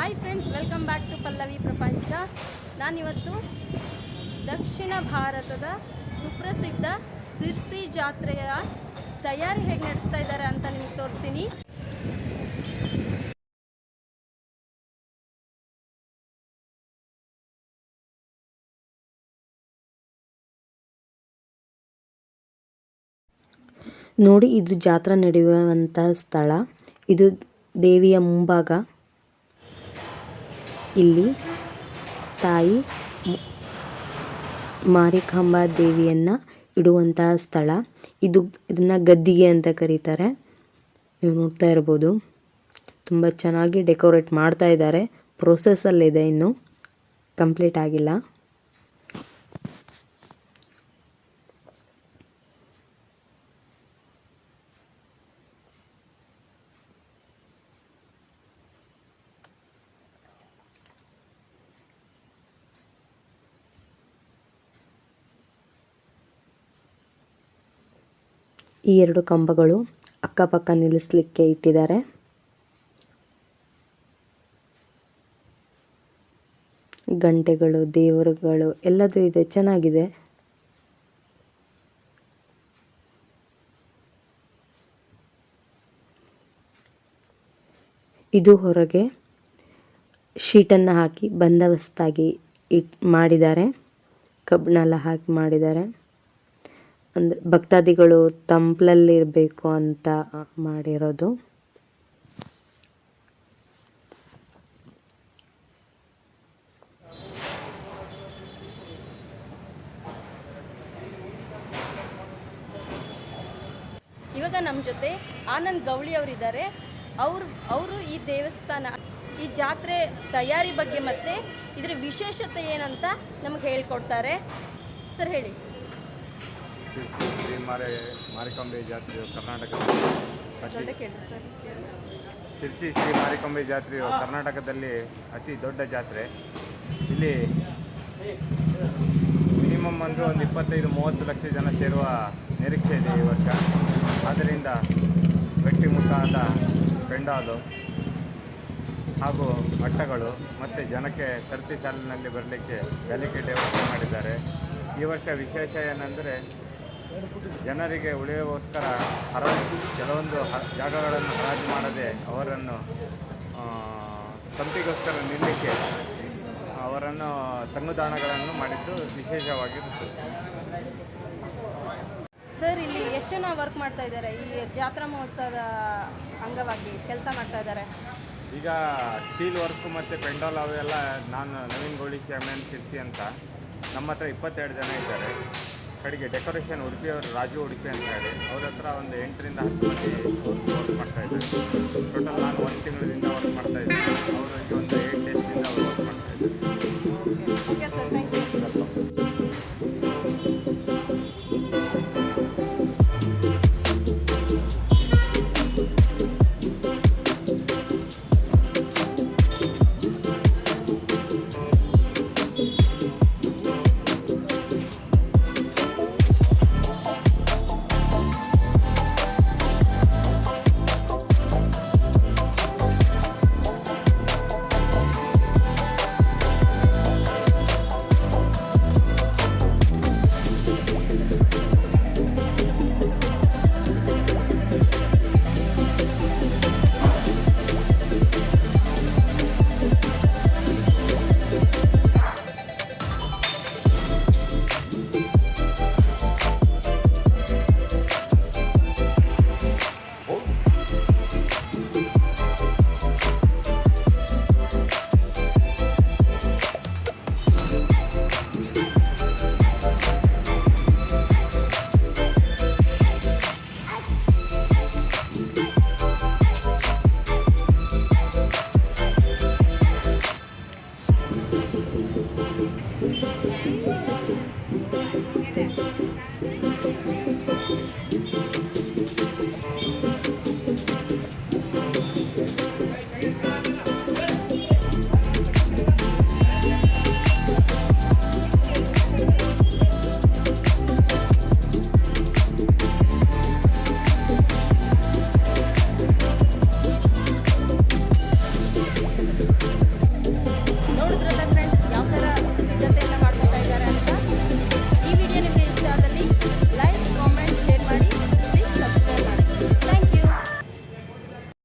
Hi friends, welcome back to Pallavi Prapancha. ನಾನಿವತ್ತು ದಕ್ಷಿಣ ಭಾರತದ ಸುಪ್ರಸಿದ್ಧ ಸಿರ್ಸಿ ಜಾತ್ರೆಯ ತಯಾರಿ ಹೇಗೆ ನಡೆಸ್ತಾ ಇದ್ದಾರೆ ಅಂತ ನಿಮಗೆ ತೋರಿಸ್ತೀನಿ. ನೋಡಿ, ಇದು ಜಾತ್ರೆ ನಡೆಯುವಂಥ ಸ್ಥಳ. ಇದು ದೇವಿಯ ಮುಂಭಾಗ. ಇಲ್ಲಿ ತಾಯಿ ಮಾರಿಕಾಂಬಾ ದೇವಿಯನ್ನು ಇಡುವಂತಹ ಸ್ಥಳ. ಇದನ್ನು ಗದ್ದಿಗೆ ಅಂತ ಕರೀತಾರೆ. ನೀವು ನೋಡ್ತಾ ಇರ್ಬೋದು, ತುಂಬ ಚೆನ್ನಾಗಿ ಡೆಕೋರೇಟ್ ಮಾಡ್ತಾ ಇದ್ದಾರೆ. ಪ್ರೋಸೆಸ್ಸಲ್ಲಿದೆ, ಇನ್ನೂ ಕಂಪ್ಲೀಟ್ ಆಗಿಲ್ಲ. ಈ ಎರಡು ಕಂಬಗಳು ಅಕ್ಕಪಕ್ಕ ನಿಲ್ಲಿಸಲಿಕ್ಕೆ ಇಟ್ಟಿದ್ದಾರೆ. ಗಂಟೆಗಳು, ದೇವರುಗಳು ಎಲ್ಲದೂ ಇದೆ, ಚೆನ್ನಾಗಿದೆ. ಇದು ಹೊರಗೆ ಶೀಟನ್ನು ಹಾಕಿ ಬಂದೋಬಸ್ತಾಗಿ ಮಾಡಿದ್ದಾರೆ. ಕಬ್ಬನ್ನೆಲ್ಲ ಹಾಕಿ ಮಾಡಿದ್ದಾರೆ. ಅಂದರೆ ಭಕ್ತಾದಿಗಳು ತಂಪ್ಲಲ್ಲಿರಬೇಕು ಅಂತ ಮಾಡಿರೋದು. ಇವಾಗ ನಮ್ಮ ಜೊತೆ ಆನಂದ್ ಗೌಳಿ ಅವರಿದ್ದಾರೆ. ಅವರು ಈ ದೇವಸ್ಥಾನ, ಈ ಜಾತ್ರೆ ತಯಾರಿ ಬಗ್ಗೆ ಮತ್ತು ಇದರ ವಿಶೇಷತೆ ಏನಂತ ನಮಗೆ ಹೇಳ್ಕೊಡ್ತಾರೆ. ಸರ್ ಹೇಳಿ. ಸಿರ್ಸಿ ಶ್ರೀ ಮಾರಿಕಾಂಬೆ ಜಾತ್ರೆಯು ಸಿರ್ಸಿ ಶ್ರೀ ಮಾರಿಕಾಂಬೆ ಜಾತ್ರೆಯು ಕರ್ನಾಟಕದಲ್ಲಿ ಅತಿ ದೊಡ್ಡ ಜಾತ್ರೆ. ಇಲ್ಲಿ ಮಿನಿಮಮ್ ಒಂದು 25-30 ಲಕ್ಷ ಜನ ಸೇರುವ ನಿರೀಕ್ಷೆ ಇದೆ ಈ ವರ್ಷ. ಆದ್ದರಿಂದ ಗಟ್ಟಿಮುಟ್ಟಾದ ಪೆಂಡಾಲು ಹಾಗೂ ಮಟ್ಟಗಳು ಮತ್ತು ಜನಕ್ಕೆ ಸರತಿ ಸಾಲಿನಲ್ಲಿ ಬರಲಿಕ್ಕೆ ಗಲಿಕೆಟೆ ವ್ಯವಸ್ಥೆ ಮಾಡಿದ್ದಾರೆ. ಈ ವರ್ಷ ವಿಶೇಷ ಏನೆಂದರೆ, ಜನರಿಗೆ ಉಳಿಯೋಗೋಸ್ಕರ ಕೆಲವೊಂದು ಜಾಗಗಳನ್ನು ಹರಾಜು ಮಾಡದೆ ಅವರನ್ನು ತಂಪಿಗೋಸ್ಕರ ನಿಲ್ಲಲಿಕ್ಕೆ ಅವರನ್ನು ತಂಗುದಾಣಗಳನ್ನು ಮಾಡಿದ್ದು ವಿಶೇಷವಾಗಿರುತ್ತದೆ. ಸರ್, ಇಲ್ಲಿ ಎಷ್ಟು ಜನ ವರ್ಕ್ ಮಾಡ್ತಾ ಇದ್ದಾರೆ? ಈ ಜಾತ್ರಾ ಮಹೋತ್ಸವದ ಅಂಗವಾಗಿ ಕೆಲಸ ಮಾಡ್ತಾ ಇದ್ದಾರೆ. ಈಗ ಸ್ಟೀಲ್ ವರ್ಕ್ ಮತ್ತು ಪೆಂಡಾಲ್ ಅವೆಲ್ಲ ನಾನು ನವೀನ್ ಗೌಳಿ ಶ್ಯಾಮನ್ ಸಿರ್ಸಿ ಅಂತ ನಮ್ಮ ಹತ್ರ 22 ಜನ ಇದ್ದಾರೆ. ಕಡೆಗೆ ಡೆಕೋರೇಷನ್ ಉಡುಪಿಯವರು ರಾಜು ಉಡುಪಿ ಅಂತ ಹೇಳಿ ಅವ್ರ ಹತ್ರ ಒಂದು 8 ರಿಂದ 10 ಮಂದಿ ವರ್ಕ್ ಮಾಡ್ತಾಯಿದ್ದಾರೆ. ಟೋಟಲ್ ನಾನು 1 ತಿಂಗಳ